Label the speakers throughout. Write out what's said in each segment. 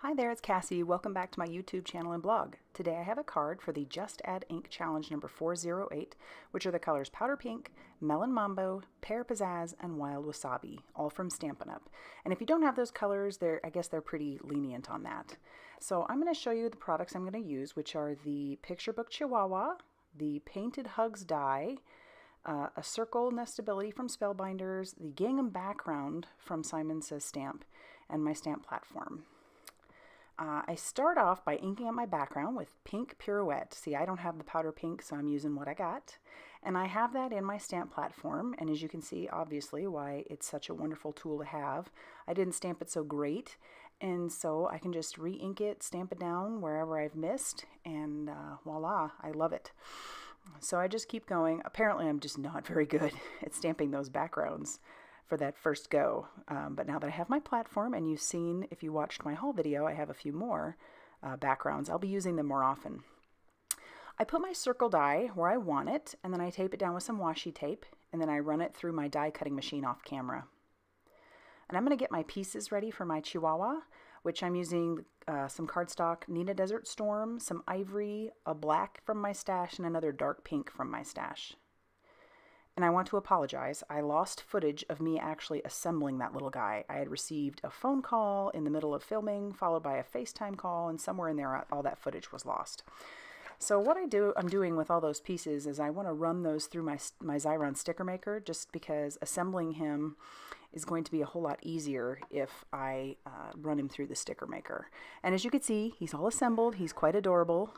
Speaker 1: Hi there, it's Cassie. Welcome back to my YouTube channel and blog. Today I have a card for the Just Add Ink Challenge number 408, which are the colors Powder Pink, Melon Mambo, Pear Pizzazz, and Wild Wasabi, all from Stampin' Up. And if you don't have those colors, I guess they're pretty lenient on that. So I'm going to show you the products I'm going to use, which are the Picture Book Chihuahua, the Painted Hugs die, a circle nestability from Spellbinders, the Gingham background from Simon Says Stamp, and my stamp platform. I start off by inking up my background with pink Pirouette. See, I don't have the powder pink, so I'm using what I got. And I have that in my stamp platform, and as you can see, obviously, why it's such a wonderful tool to have. I didn't stamp it so great, and so I can just re-ink it, stamp it down wherever I've missed, and voila, I love it. So I just keep going. Apparently, I'm just not very good at stamping those backgrounds for that first go. But now that I have my platform, and you've seen, if you watched my haul video, I have a few more backgrounds. I'll be using them more often. I put my circle die where I want it, and then I tape it down with some washi tape, and then I run it through my die cutting machine off camera. And I'm going to get my pieces ready for my Chihuahua, which I'm using some cardstock Neenah Desert Storm, some ivory, a black from my stash, and another dark pink from my stash. And I want to apologize. I lost footage of me actually assembling that little guy. I had received a phone call in the middle of filming, followed by a FaceTime call, and somewhere in there all that footage was lost. So what I'm doing with all those pieces is I want to run those through my Xyron sticker maker, just because assembling him is going to be a whole lot easier if I run him through the sticker maker. And as you can see, he's all assembled. He's quite adorable.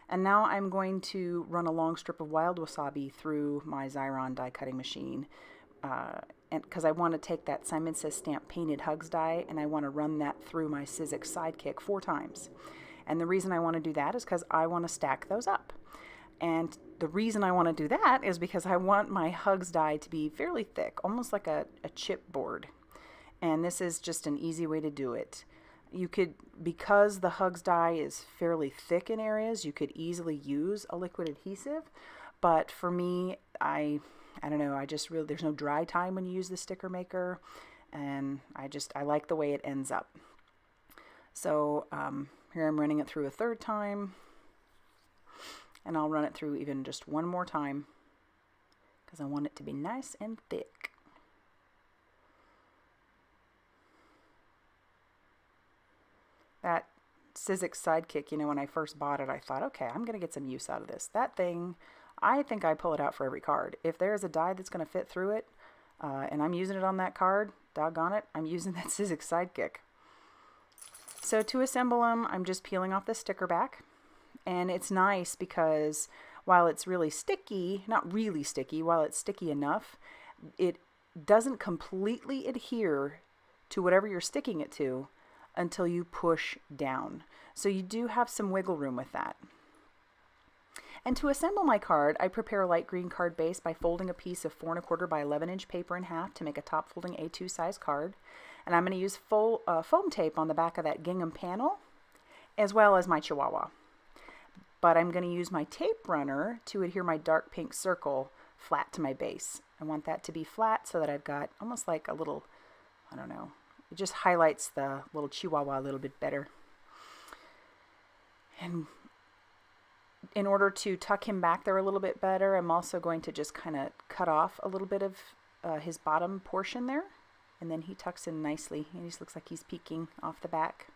Speaker 1: And now I'm going to run a long strip of Wild Wasabi through my Xyron die cutting machine, and because I want to take that Simon Says Stamp Painted Hugs die, and I want to run that through my Sizzix Sidekick 4 times. And the reason I want to do that is because I want to stack those up. And the reason I want to do that is because I want my Hugs die to be fairly thick, almost like a chipboard. And this is just an easy way to do it. You could, because the Hugs die is fairly thick in areas, you could easily use a liquid adhesive. But for me, I don't know, there's no dry time when you use the sticker maker. And I like the way it ends up. So here I'm running it through a 3rd time. And I'll run it through even just one more time, because I want it to be nice and thick. That Sizzix Sidekick, you know, when I first bought it, I thought, okay, I'm going to get some use out of this. That thing, I think I pull it out for every card. If there's a die that's going to fit through it, and I'm using it on that card, doggone it, I'm using that Sizzix Sidekick. So to assemble them, I'm just peeling off the sticker back. And it's nice because while it's really sticky, not really sticky, while it's sticky enough, it doesn't completely adhere to whatever you're sticking it to until you push down. So you do have some wiggle room with that. And to assemble my card, I prepare a light green card base by folding a piece of 4 1/4 by 11 inch paper in half to make a top folding A2 size card. And I'm going to use foam tape on the back of that gingham panel, as well as my Chihuahua. But I'm going to use my tape runner to adhere my dark pink circle flat to my base. I want that to be flat so that I've got almost like a little, I don't know, it just highlights the little Chihuahua a little bit better. And in order to tuck him back there a little bit better, I'm also going to just kind of cut off a little bit of his bottom portion there. And then he tucks in nicely. He just looks like he's peeking off the back.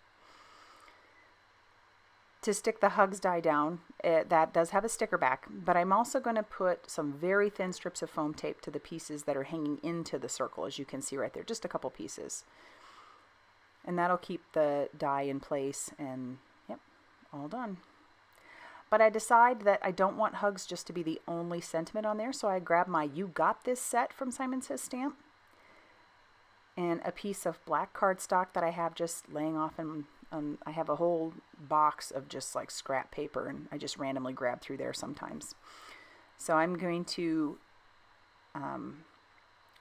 Speaker 1: To stick the Hugs die down, that does have a sticker back, but I'm also going to put some very thin strips of foam tape to the pieces that are hanging into the circle, as you can see right there, just a couple pieces. And that'll keep the die in place, and yep, all done. But I decide that I don't want Hugs just to be the only sentiment on there, so I grab my You Got This set from Simon Says Stamp, and a piece of black cardstock that I have just laying off in I have a whole box of just like scrap paper, and I just randomly grab through there sometimes. So I'm going to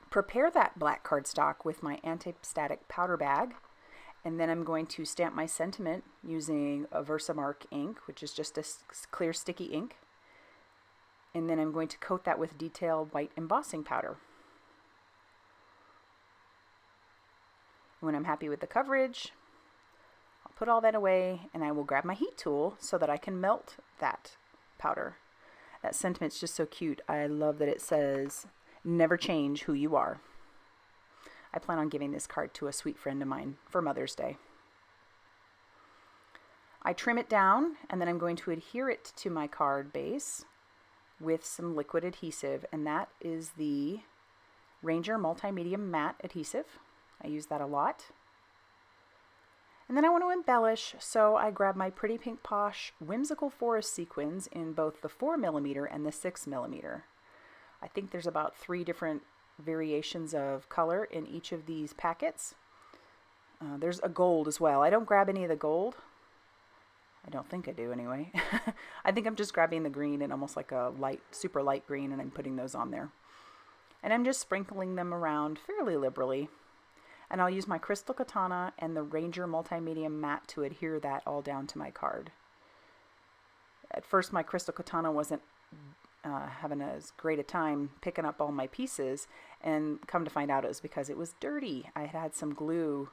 Speaker 1: prepare that black cardstock with my anti-static powder bag, and then I'm going to stamp my sentiment using a Versamark ink, which is just a clear sticky ink. And then I'm going to coat that with detail white embossing powder. When I'm happy with the coverage, put all that away, and I will grab my heat tool so that I can melt that powder. That sentiment's just so cute. I love that it says, "Never change who you are." I plan on giving this card to a sweet friend of mine for Mother's Day. I trim it down, and then I'm going to adhere it to my card base with some liquid adhesive, and that is the Ranger Multimedia Matte Adhesive. I use that a lot. And then I want to embellish, so I grab my Pretty Pink Posh Whimsical Forest sequins in both the 4mm and the 6mm. I think there's about 3 different variations of color in each of these packets. There's a gold as well. I don't grab any of the gold. I don't think I do anyway. I think I'm just grabbing the green and almost like a light, super light green, and I'm putting those on there. And I'm just sprinkling them around fairly liberally. And I'll use my Crystal Katana and the Ranger Multimedia Matte to adhere that all down to my card. At first my Crystal Katana wasn't having as great a time picking up all my pieces, and come to find out it was because it was dirty. I had some glue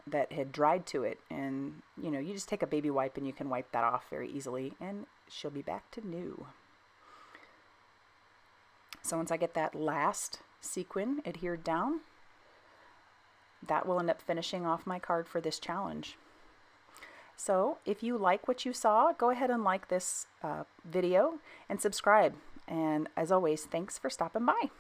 Speaker 1: that had dried to it, and you know, you just take a baby wipe and you can wipe that off very easily, and she'll be back to new. So once I get that last sequin adhered down, that will end up finishing off my card for this challenge. So if you like what you saw, go ahead and like this video and subscribe. And as always, thanks for stopping by.